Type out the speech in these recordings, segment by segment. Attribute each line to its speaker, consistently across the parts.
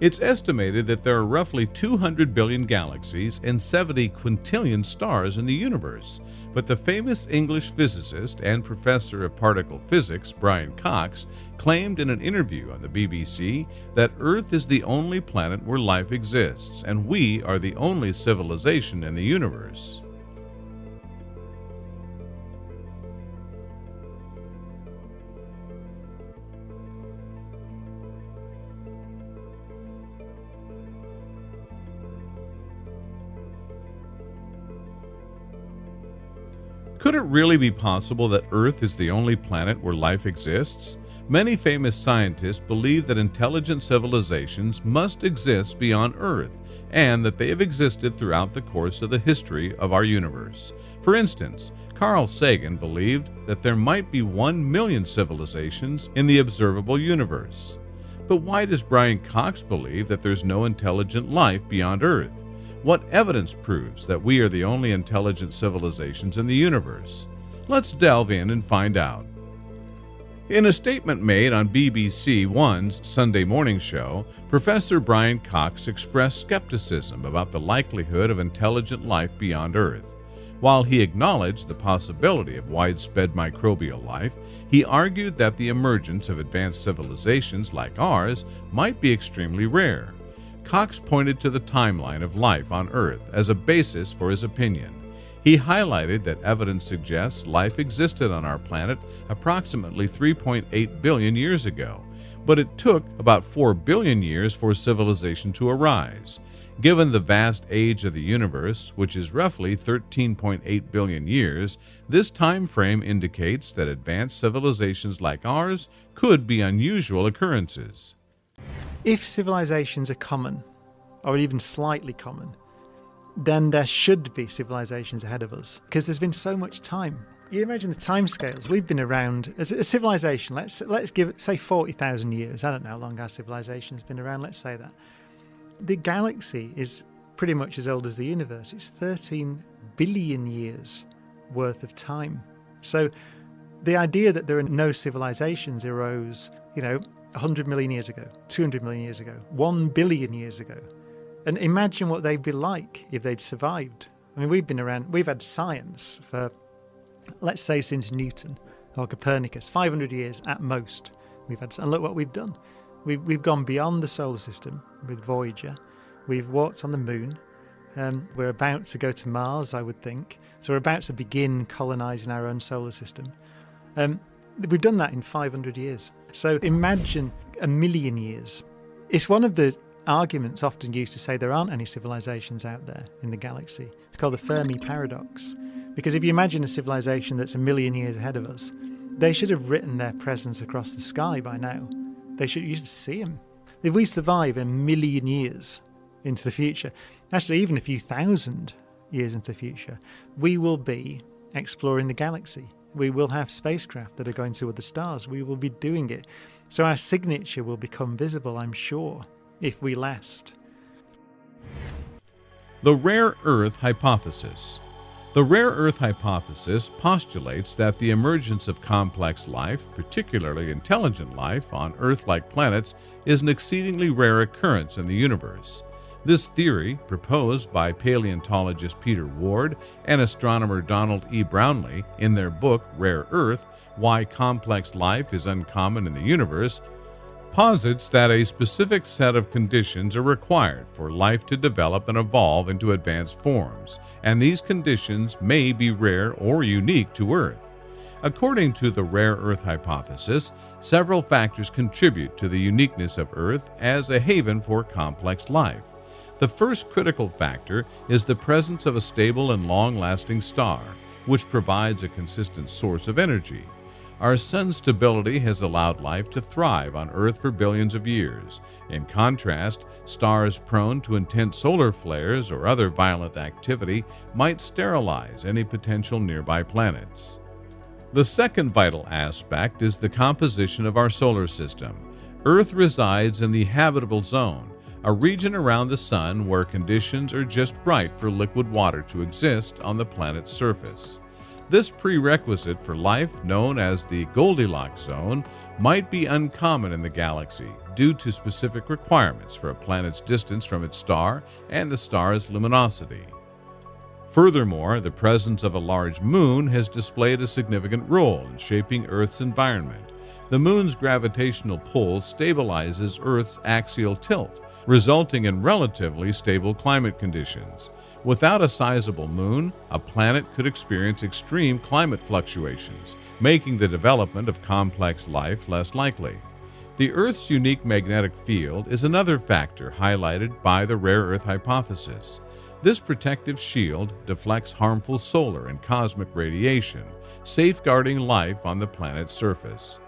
Speaker 1: It's estimated that there are roughly 200 billion galaxies and 70 quintillion stars in the universe, but the famous English physicist and professor of particle physics, Brian Cox, claimed in an interview on the BBC that Earth is the only planet where life exists, and we are the only civilization in the universe. Could it really be possible that Earth is the only planet where life exists? Many famous scientists believe that intelligent civilizations must exist beyond Earth, and that they have existed throughout the course of the history of our universe. For instance, Carl Sagan believed that there might be 1 million civilizations in the observable universe. But why does Brian Cox believe that there's no intelligent life beyond Earth? What evidence proves that we are the only intelligent civilizations in the universe? Let's delve in and find out. In a statement made on BBC One's Sunday morning show, Professor Brian Cox expressed skepticism about the likelihood of intelligent life beyond Earth. While he acknowledged the possibility of widespread microbial life, he argued that the emergence of advanced civilizations like ours might be extremely rare. Cox pointed to the timeline of life on Earth as a basis for his opinion. He highlighted that evidence suggests life existed on our planet approximately 3.8 billion years ago, but it took about 4 billion years for civilization to arise. Given the vast age of the universe, which is roughly 13.8 billion years, this time frame indicates that advanced civilizations like ours could be unusual occurrences.
Speaker 2: If civilizations are common, or even slightly common, then there should be civilizations ahead of us, because there's been so much time. You imagine the timescales. We've been around as a civilization. Let's give it, say, 40,000 years. I don't know how long our civilization's been around. Let's say that. The galaxy is pretty much as old as the universe. It's 13 billion years worth of time. So the idea that there are no civilizations arose, 100 million years ago, 200 million years ago, 1 billion years ago. And imagine what they'd be like if they'd survived. I mean, we've been around, we've had science for, let's say, since Newton or Copernicus, 500 years at most. And look what we've done. We've gone beyond the solar system with Voyager. We've walked on the moon. We're about to go to Mars, I would think. So we're about to begin colonizing our own solar system. We've done that in 500 years. So imagine 1 million years. It's one of the arguments often used to say there aren't any civilizations out there in the galaxy. It's called the Fermi paradox. Because if you imagine a civilization that's 1 million years ahead of us, they should have written their presence across the sky by now. You should see them. If we survive 1 million years into the future, actually even a few thousand years into the future, we will be exploring the galaxy. We will have spacecraft that are going to other stars. We will be doing it. So our signature will become visible, I'm sure, if we last.
Speaker 1: The rare earth hypothesis. The rare earth hypothesis postulates that the emergence of complex life, particularly intelligent life, on Earth-like planets is an exceedingly rare occurrence in the universe. This theory, proposed by paleontologist Peter Ward and astronomer Donald E. Brownlee in their book Rare Earth, Why Complex Life is Uncommon in the Universe, posits that a specific set of conditions are required for life to develop and evolve into advanced forms, and these conditions may be rare or unique to Earth. According to the rare Earth hypothesis, several factors contribute to the uniqueness of Earth as a haven for complex life. The first critical factor is the presence of a stable and long-lasting star, which provides a consistent source of energy. Our sun's stability has allowed life to thrive on Earth for billions of years. In contrast, stars prone to intense solar flares or other violent activity might sterilize any potential nearby planets. The second vital aspect is the composition of our solar system. Earth resides in the habitable zone, a region around the sun where conditions are just right for liquid water to exist on the planet's surface. This prerequisite for life, known as the Goldilocks zone, might be uncommon in the galaxy due to specific requirements for a planet's distance from its star and the star's luminosity. Furthermore, the presence of a large moon has displayed a significant role in shaping Earth's environment. The moon's gravitational pull stabilizes Earth's axial tilt, resulting in relatively stable climate conditions. Without a sizable moon, a planet could experience extreme climate fluctuations, making the development of complex life less likely. The Earth's unique magnetic field is another factor highlighted by the rare Earth hypothesis. This protective shield deflects harmful solar and cosmic radiation, safeguarding life on the planet's surface.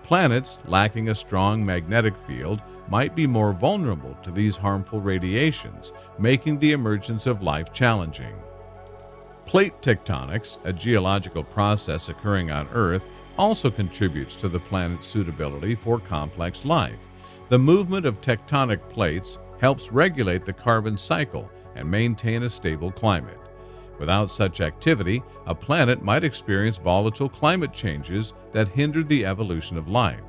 Speaker 1: Planets lacking a strong magnetic field might be more vulnerable to these harmful radiations, making the emergence of life challenging. Plate tectonics, a geological process occurring on Earth, also contributes to the planet's suitability for complex life. The movement of tectonic plates helps regulate the carbon cycle and maintain a stable climate. Without such activity, a planet might experience volatile climate changes that hinder the evolution of life.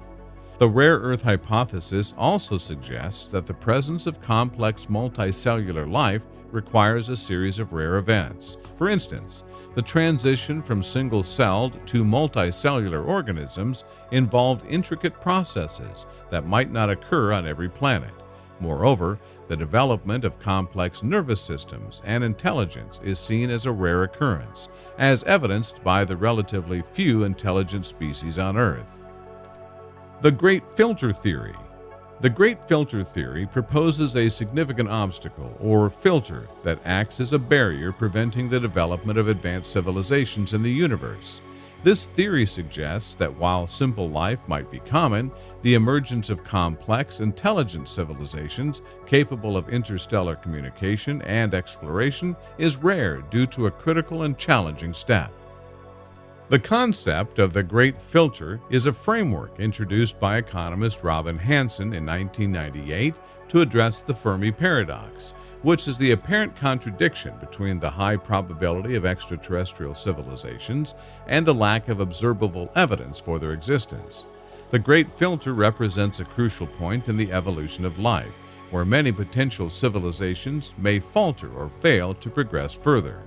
Speaker 1: The rare Earth hypothesis also suggests that the presence of complex multicellular life requires a series of rare events. For instance, the transition from single-celled to multicellular organisms involved intricate processes that might not occur on every planet. Moreover, the development of complex nervous systems and intelligence is seen as a rare occurrence, as evidenced by the relatively few intelligent species on Earth. The Great Filter Theory. The Great Filter Theory proposes a significant obstacle, or filter, that acts as a barrier preventing the development of advanced civilizations in the universe. This theory suggests that while simple life might be common, the emergence of complex, intelligent civilizations capable of interstellar communication and exploration is rare due to a critical and challenging step. The concept of the Great Filter is a framework introduced by economist Robin Hanson in 1998 to address the Fermi paradox, which is the apparent contradiction between the high probability of extraterrestrial civilizations and the lack of observable evidence for their existence. The Great Filter represents a crucial point in the evolution of life, where many potential civilizations may falter or fail to progress further.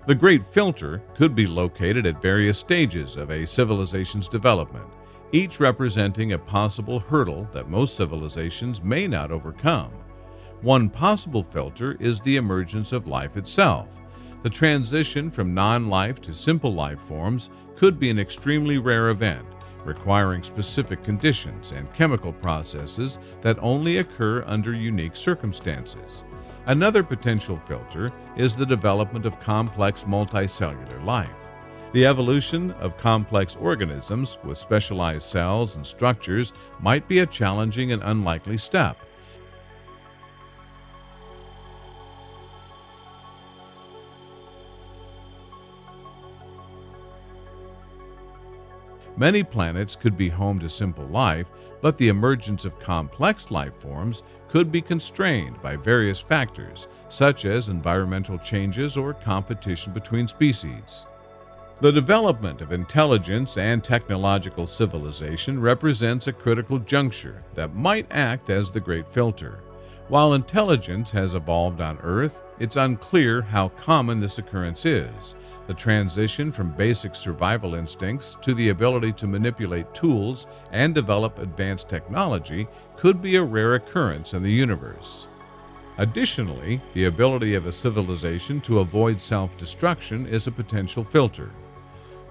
Speaker 1: The Great Filter could be located at various stages of a civilization's development, each representing a possible hurdle that most civilizations may not overcome. One possible filter is the emergence of life itself. The transition from non-life to simple life forms could be an extremely rare event, requiring specific conditions and chemical processes that only occur under unique circumstances. Another potential filter is the development of complex multicellular life. The evolution of complex organisms with specialized cells and structures might be a challenging and unlikely step. Many planets could be home to simple life, but the emergence of complex life forms could be constrained by various factors, such as environmental changes or competition between species. The development of intelligence and technological civilization represents a critical juncture that might act as the Great Filter. While intelligence has evolved on Earth, it's unclear how common this occurrence is. The transition from basic survival instincts to the ability to manipulate tools and develop advanced technology could be a rare occurrence in the universe. Additionally, the ability of a civilization to avoid self-destruction is a potential filter.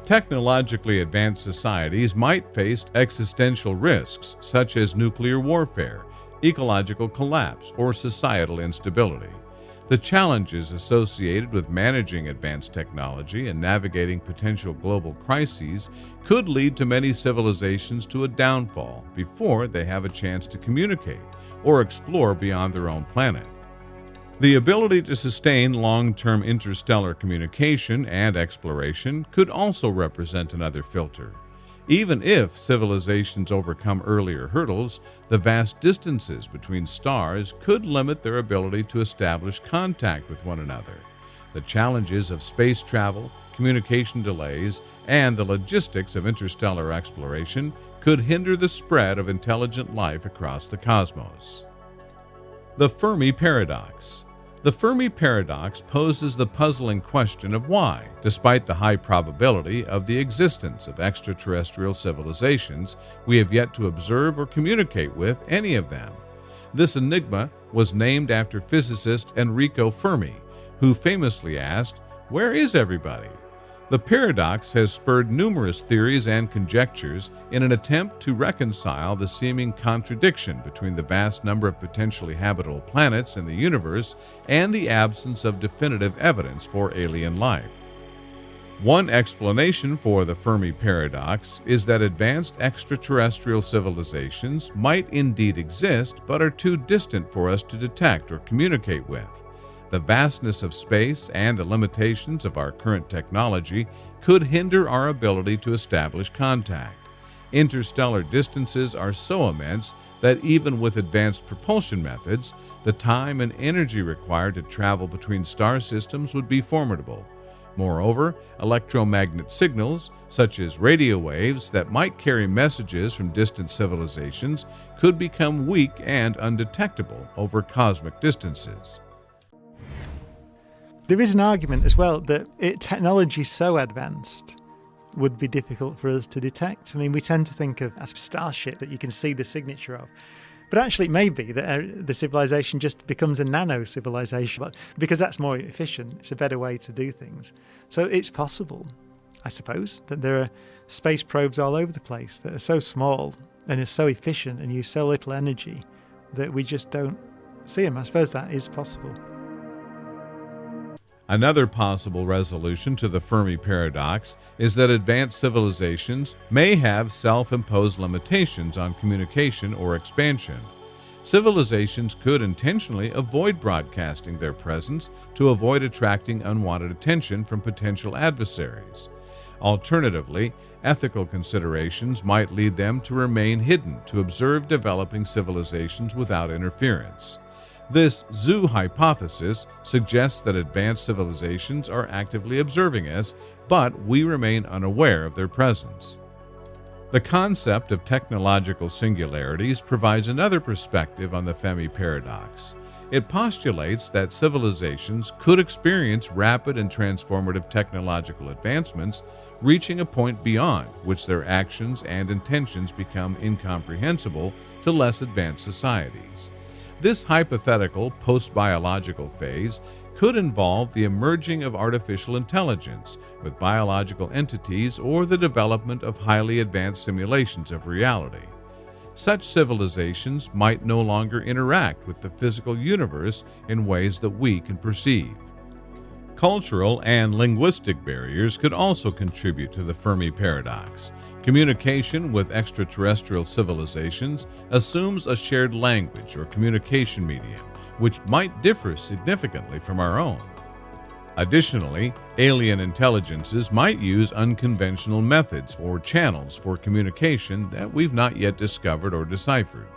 Speaker 1: Technologically advanced societies might face existential risks such as nuclear warfare, ecological collapse, or societal instability. The challenges associated with managing advanced technology and navigating potential global crises could lead to many civilizations to a downfall before they have a chance to communicate or explore beyond their own planet. The ability to sustain long-term interstellar communication and exploration could also represent another filter. Even if civilizations overcome earlier hurdles, the vast distances between stars could limit their ability to establish contact with one another. The challenges of space travel, communication delays, and the logistics of interstellar exploration could hinder the spread of intelligent life across the cosmos. The Fermi Paradox. The Fermi Paradox poses the puzzling question of why, despite the high probability of the existence of extraterrestrial civilizations, we have yet to observe or communicate with any of them. This enigma was named after physicist Enrico Fermi, who famously asked, "Where is everybody?" The paradox has spurred numerous theories and conjectures in an attempt to reconcile the seeming contradiction between the vast number of potentially habitable planets in the universe and the absence of definitive evidence for alien life. One explanation for the Fermi paradox is that advanced extraterrestrial civilizations might indeed exist but are too distant for us to detect or communicate with. The vastness of space and the limitations of our current technology could hinder our ability to establish contact. Interstellar distances are so immense that even with advanced propulsion methods, the time and energy required to travel between star systems would be formidable. Moreover, electromagnetic signals, such as radio waves that might carry messages from distant civilizations, could become weak and undetectable over cosmic distances.
Speaker 2: There is an argument as well that technology so advanced would be difficult for us to detect. I mean, we tend to think of as a starship that you can see the signature of. But actually, it may be that the civilization just becomes a nano-civilization, because that's more efficient. It's a better way to do things. So it's possible, I suppose, that there are space probes all over the place that are so small and are so efficient and use so little energy that we just don't see them. I suppose that is possible.
Speaker 1: Another possible resolution to the Fermi paradox is that advanced civilizations may have self-imposed limitations on communication or expansion. Civilizations could intentionally avoid broadcasting their presence to avoid attracting unwanted attention from potential adversaries. Alternatively, ethical considerations might lead them to remain hidden to observe developing civilizations without interference. This zoo hypothesis suggests that advanced civilizations are actively observing us, but we remain unaware of their presence. The concept of technological singularities provides another perspective on the Fermi paradox. It postulates that civilizations could experience rapid and transformative technological advancements, reaching a point beyond which their actions and intentions become incomprehensible to less advanced societies. This hypothetical post-biological phase could involve the emerging of artificial intelligence with biological entities or the development of highly advanced simulations of reality. Such civilizations might no longer interact with the physical universe in ways that we can perceive. Cultural and linguistic barriers could also contribute to the Fermi paradox. Communication with extraterrestrial civilizations assumes a shared language or communication medium, which might differ significantly from our own. Additionally, alien intelligences might use unconventional methods or channels for communication that we've not yet discovered or deciphered.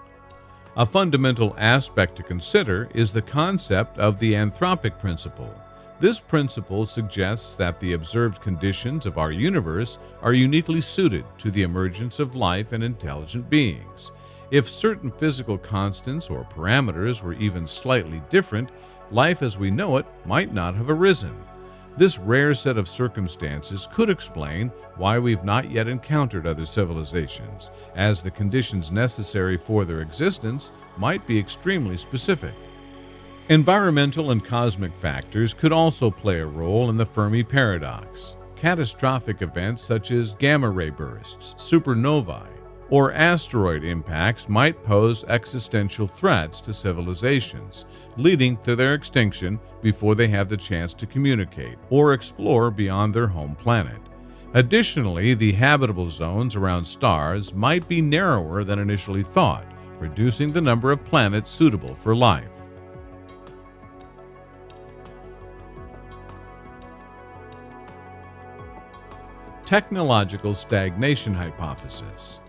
Speaker 1: A fundamental aspect to consider is the concept of the anthropic principle. This principle suggests that the observed conditions of our universe are uniquely suited to the emergence of life and intelligent beings. If certain physical constants or parameters were even slightly different, life as we know it might not have arisen. This rare set of circumstances could explain why we've not yet encountered other civilizations, as the conditions necessary for their existence might be extremely specific. Environmental and cosmic factors could also play a role in the Fermi paradox. Catastrophic events such as gamma-ray bursts, supernovae, or asteroid impacts might pose existential threats to civilizations, leading to their extinction before they have the chance to communicate or explore beyond their home planet. Additionally, the habitable zones around stars might be narrower than initially thought, reducing the number of planets suitable for life. Technological stagnation hypothesis.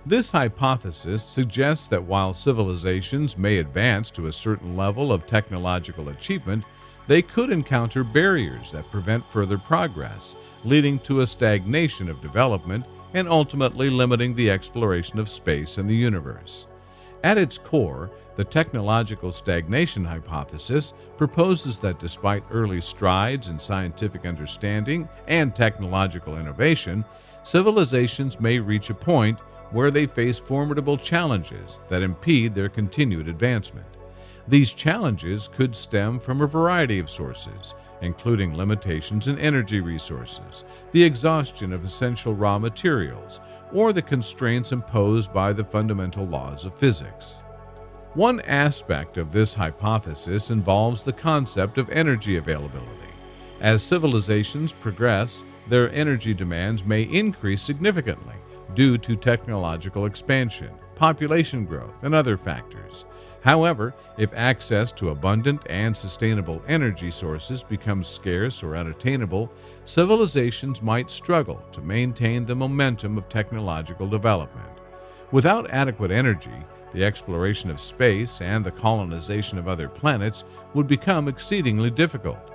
Speaker 1: This hypothesis suggests that while civilizations may advance to a certain level of technological achievement, they could encounter barriers that prevent further progress, leading to a stagnation of development and ultimately limiting the exploration of space and the universe. At its core, the technological stagnation hypothesis proposes that despite early strides in scientific understanding and technological innovation, civilizations may reach a point where they face formidable challenges that impede their continued advancement. These challenges could stem from a variety of sources, including limitations in energy resources, the exhaustion of essential raw materials, or the constraints imposed by the fundamental laws of physics. One aspect of this hypothesis involves the concept of energy availability. As civilizations progress, their energy demands may increase significantly due to technological expansion, population growth, and other factors. However, if access to abundant and sustainable energy sources becomes scarce or unattainable, civilizations might struggle to maintain the momentum of technological development. Without adequate energy, the exploration of space and the colonization of other planets would become exceedingly difficult.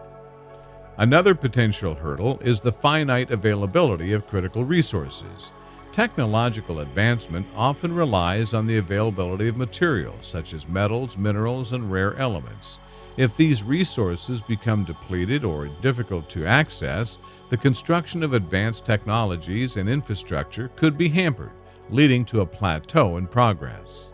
Speaker 1: Another potential hurdle is the finite availability of critical resources. Technological advancement often relies on the availability of materials such as metals, minerals, and rare elements. If these resources become depleted or difficult to access, the construction of advanced technologies and infrastructure could be hampered, leading to a plateau in progress.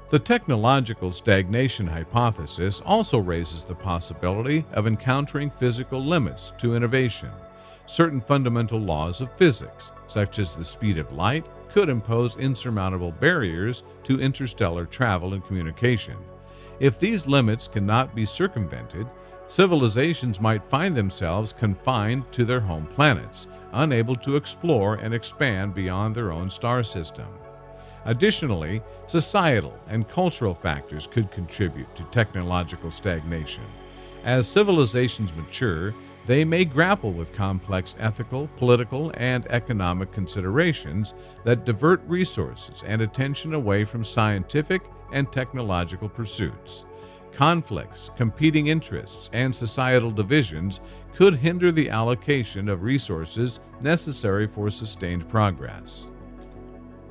Speaker 1: The technological stagnation hypothesis also raises the possibility of encountering physical limits to innovation. Certain fundamental laws of physics, such as the speed of light, could impose insurmountable barriers to interstellar travel and communication. If these limits cannot be circumvented, civilizations might find themselves confined to their home planets, unable to explore and expand beyond their own star system. Additionally, societal and cultural factors could contribute to technological stagnation. As civilizations mature, they may grapple with complex ethical, political, and economic considerations that divert resources and attention away from scientific and technological pursuits. Conflicts, competing interests, and societal divisions could hinder the allocation of resources necessary for sustained progress.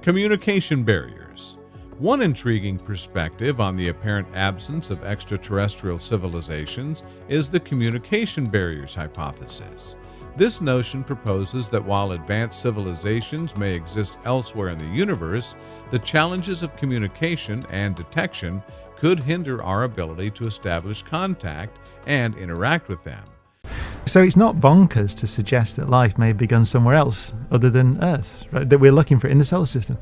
Speaker 1: Communication barriers. One intriguing perspective on the apparent absence of extraterrestrial civilizations is the communication barriers hypothesis. This notion proposes that while advanced civilizations may exist elsewhere in the universe, the challenges of communication and detection could hinder our ability to establish contact and interact with them.
Speaker 2: So it's not bonkers to suggest that life may have begun somewhere else other than Earth, right, that we're looking for in the solar system.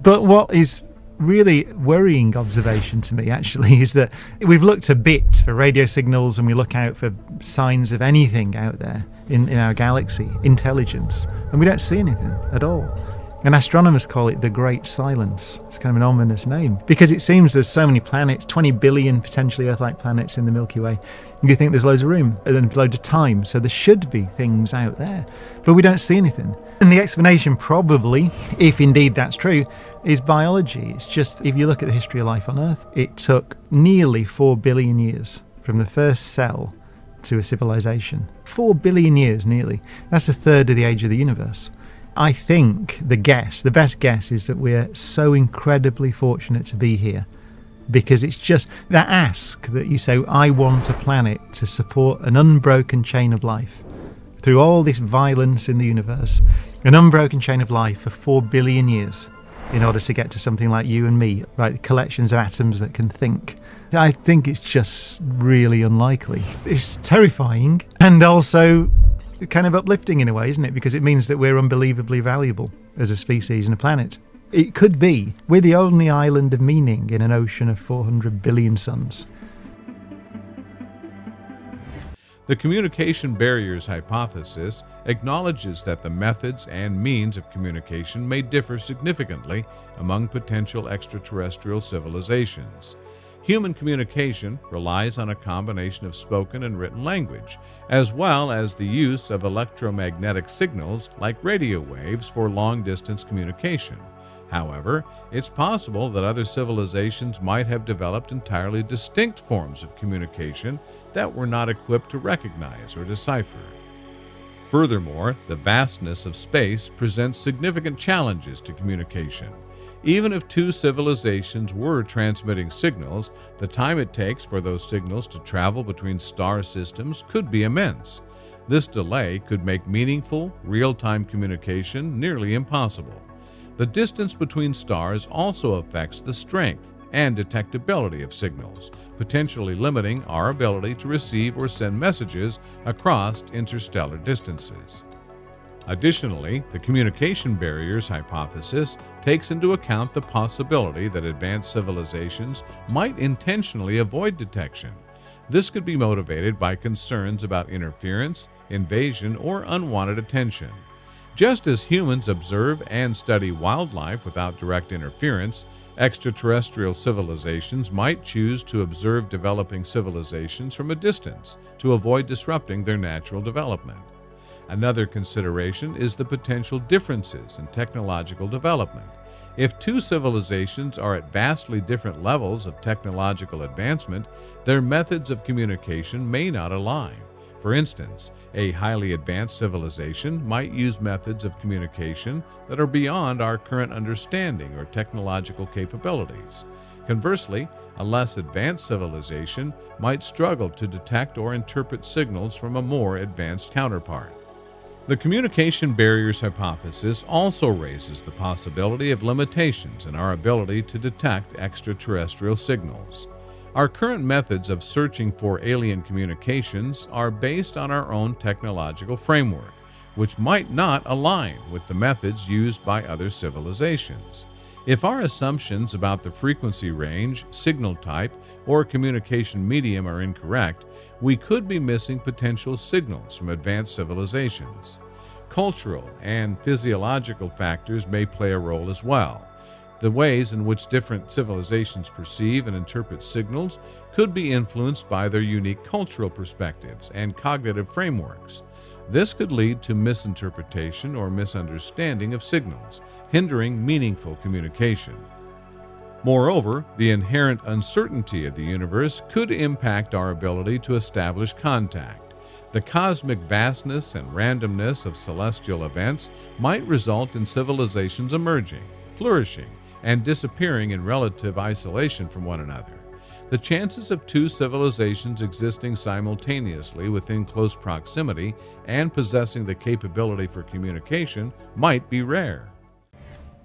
Speaker 2: But what is really worrying observation to me actually is that we've looked a bit for radio signals and we look out for signs of anything out there in our galaxy, intelligence, and we don't see anything at all. And astronomers call it the Great Silence. It's kind of an ominous name because it seems there's so many planets, 20 billion potentially Earth-like planets in the Milky Way. You think there's loads of room and loads of time, so there should be things out there, but we don't see anything. And the explanation probably, if indeed that's true, is biology. It's just, if you look at the history of life on Earth, it took nearly 4 billion years from the first cell to a civilization. 4 billion years nearly. That's a third of the age of the universe. I think the best guess is that we're so incredibly fortunate to be here, because it's just that ask that you say, I want a planet to support an unbroken chain of life through all this violence in the universe, an unbroken chain of life for 4 billion years in order to get to something like you and me, right? Collections of atoms that can think. I think it's just really unlikely. It's terrifying and also kind of uplifting in a way, isn't it? Because it means that we're unbelievably valuable as a species and a planet. It could be we're the only island of meaning in an ocean of 400 billion suns.
Speaker 1: The communication barriers hypothesis acknowledges that the methods and means of communication may differ significantly among potential extraterrestrial civilizations. Human communication relies on a combination of spoken and written language, as well as the use of electromagnetic signals like radio waves for long-distance communication. However, it's possible that other civilizations might have developed entirely distinct forms of communication that we're not equipped to recognize or decipher. Furthermore, the vastness of space presents significant challenges to communication. Even if two civilizations were transmitting signals, the time it takes for those signals to travel between star systems could be immense. This delay could make meaningful, real-time communication nearly impossible. The distance between stars also affects the strength and detectability of signals, potentially limiting our ability to receive or send messages across interstellar distances. Additionally, the communication barriers hypothesis takes into account the possibility that advanced civilizations might intentionally avoid detection. This could be motivated by concerns about interference, invasion, or unwanted attention. Just as humans observe and study wildlife without direct interference, extraterrestrial civilizations might choose to observe developing civilizations from a distance to avoid disrupting their natural development. Another consideration is the potential differences in technological development. If two civilizations are at vastly different levels of technological advancement, their methods of communication may not align. For instance, a highly advanced civilization might use methods of communication that are beyond our current understanding or technological capabilities. Conversely, a less advanced civilization might struggle to detect or interpret signals from a more advanced counterpart. The communication barriers hypothesis also raises the possibility of limitations in our ability to detect extraterrestrial signals. Our current methods of searching for alien communications are based on our own technological framework, which might not align with the methods used by other civilizations. If our assumptions about the frequency range, signal type, or communication medium are incorrect, we could be missing potential signals from advanced civilizations. Cultural and physiological factors may play a role as well. The ways in which different civilizations perceive and interpret signals could be influenced by their unique cultural perspectives and cognitive frameworks. This could lead to misinterpretation or misunderstanding of signals, hindering meaningful communication. Moreover, the inherent uncertainty of the universe could impact our ability to establish contact. The cosmic vastness and randomness of celestial events might result in civilizations emerging, flourishing, and disappearing in relative isolation from one another. The chances of two civilizations existing simultaneously within close proximity and possessing the capability for communication might be rare.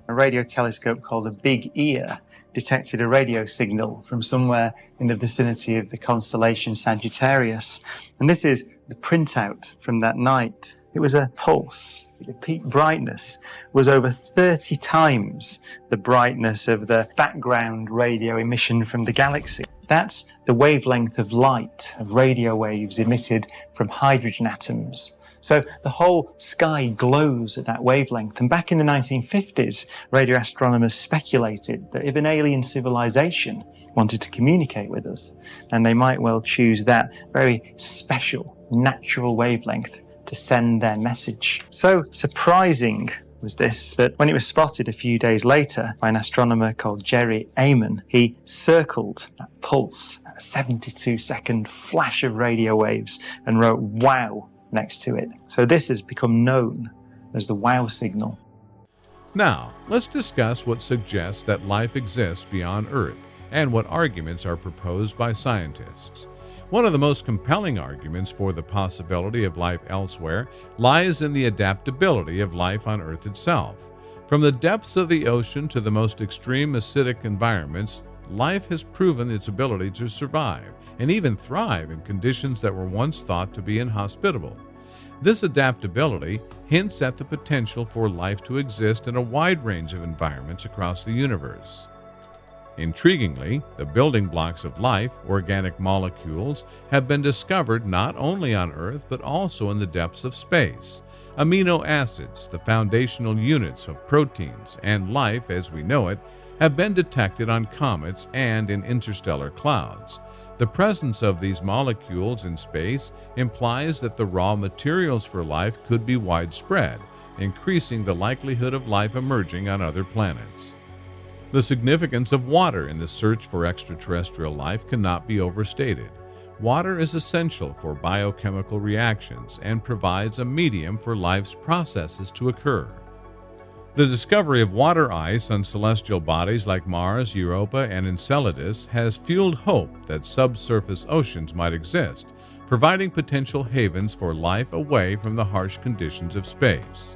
Speaker 2: A radio telescope called a Big Ear detected a radio signal from somewhere in the vicinity of the constellation Sagittarius. And this is the printout from that night. It was a pulse. The peak brightness was over 30 times the brightness of the background radio emission from the galaxy. That's the wavelength of light, of radio waves emitted from hydrogen atoms. So the whole sky glows at that wavelength. And back in the 1950s, radio astronomers speculated that if an alien civilization wanted to communicate with us, then they might well choose that very special, natural wavelength to send their message. So surprising was this, that when it was spotted a few days later by an astronomer called Jerry Amon, he circled that pulse, a 72-second flash of radio waves, and wrote "wow" next to it. So this has become known as the wow signal.
Speaker 1: Now, let's discuss what suggests that life exists beyond Earth and what arguments are proposed by scientists. One of the most compelling arguments for the possibility of life elsewhere lies in the adaptability of life on Earth itself. From the depths of the ocean to the most extreme acidic environments, life has proven its ability to survive and even thrive in conditions that were once thought to be inhospitable. This adaptability hints at the potential for life to exist in a wide range of environments across the universe. Intriguingly, the building blocks of life, organic molecules, have been discovered not only on Earth but also in the depths of space. Amino acids, the foundational units of proteins and life as we know it, have been detected on comets and in interstellar clouds. The presence of these molecules in space implies that the raw materials for life could be widespread, increasing the likelihood of life emerging on other planets. The significance of water in the search for extraterrestrial life cannot be overstated. Water is essential for biochemical reactions and provides a medium for life's processes to occur. The discovery of water ice on celestial bodies like Mars, Europa, and Enceladus has fueled hope that subsurface oceans might exist, providing potential havens for life away from the harsh conditions of space.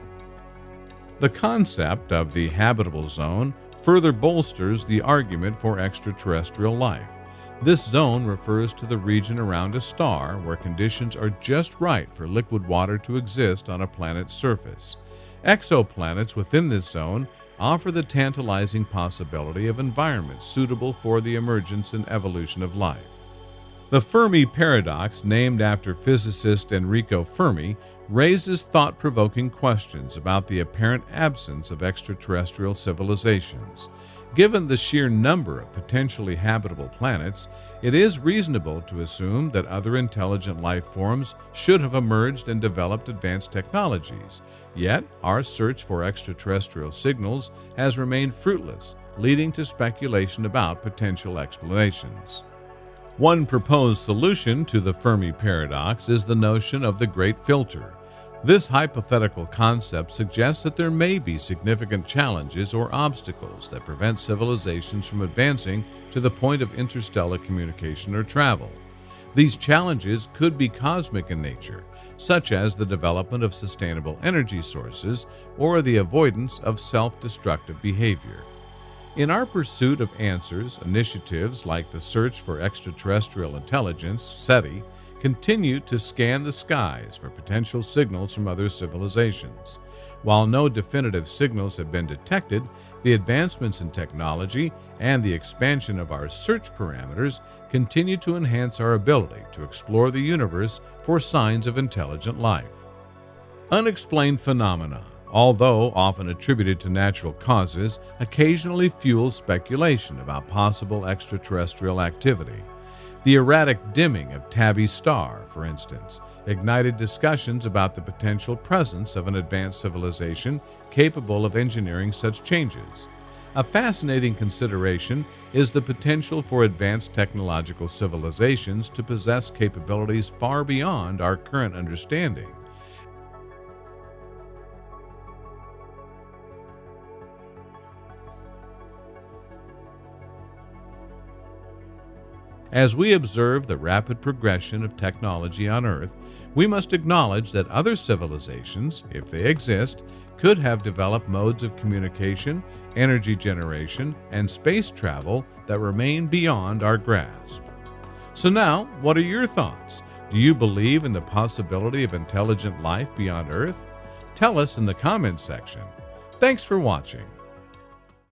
Speaker 1: The concept of the habitable zone further bolsters the argument for extraterrestrial life. This zone refers to the region around a star where conditions are just right for liquid water to exist on a planet's surface. Exoplanets within this zone offer the tantalizing possibility of environments suitable for the emergence and evolution of life. The Fermi paradox, named after physicist Enrico Fermi, raises thought-provoking questions about the apparent absence of extraterrestrial civilizations. Given the sheer number of potentially habitable planets, it is reasonable to assume that other intelligent life forms should have emerged and developed advanced technologies. Yet, our search for extraterrestrial signals has remained fruitless, leading to speculation about potential explanations. One proposed solution to the Fermi paradox is the notion of the Great Filter. This hypothetical concept suggests that there may be significant challenges or obstacles that prevent civilizations from advancing to the point of interstellar communication or travel. These challenges could be cosmic in nature, such as the development of sustainable energy sources or the avoidance of self-destructive behavior. In our pursuit of answers, initiatives like the Search for Extraterrestrial Intelligence, SETI, continue to scan the skies for potential signals from other civilizations. While no definitive signals have been detected, the advancements in technology and the expansion of our search parameters continue to enhance our ability to explore the universe for signs of intelligent life. Unexplained phenomena, although often attributed to natural causes, occasionally fuel speculation about possible extraterrestrial activity. The erratic dimming of Tabby's star, for instance, ignited discussions about the potential presence of an advanced civilization capable of engineering such changes. A fascinating consideration is the potential for advanced technological civilizations to possess capabilities far beyond our current understanding. As we observe the rapid progression of technology on Earth, we must acknowledge that other civilizations, if they exist, could have developed modes of communication, energy generation, and space travel that remain beyond our grasp. So now, what are your thoughts? Do you believe in the possibility of intelligent life beyond Earth? Tell us in the comments section. Thanks for watching.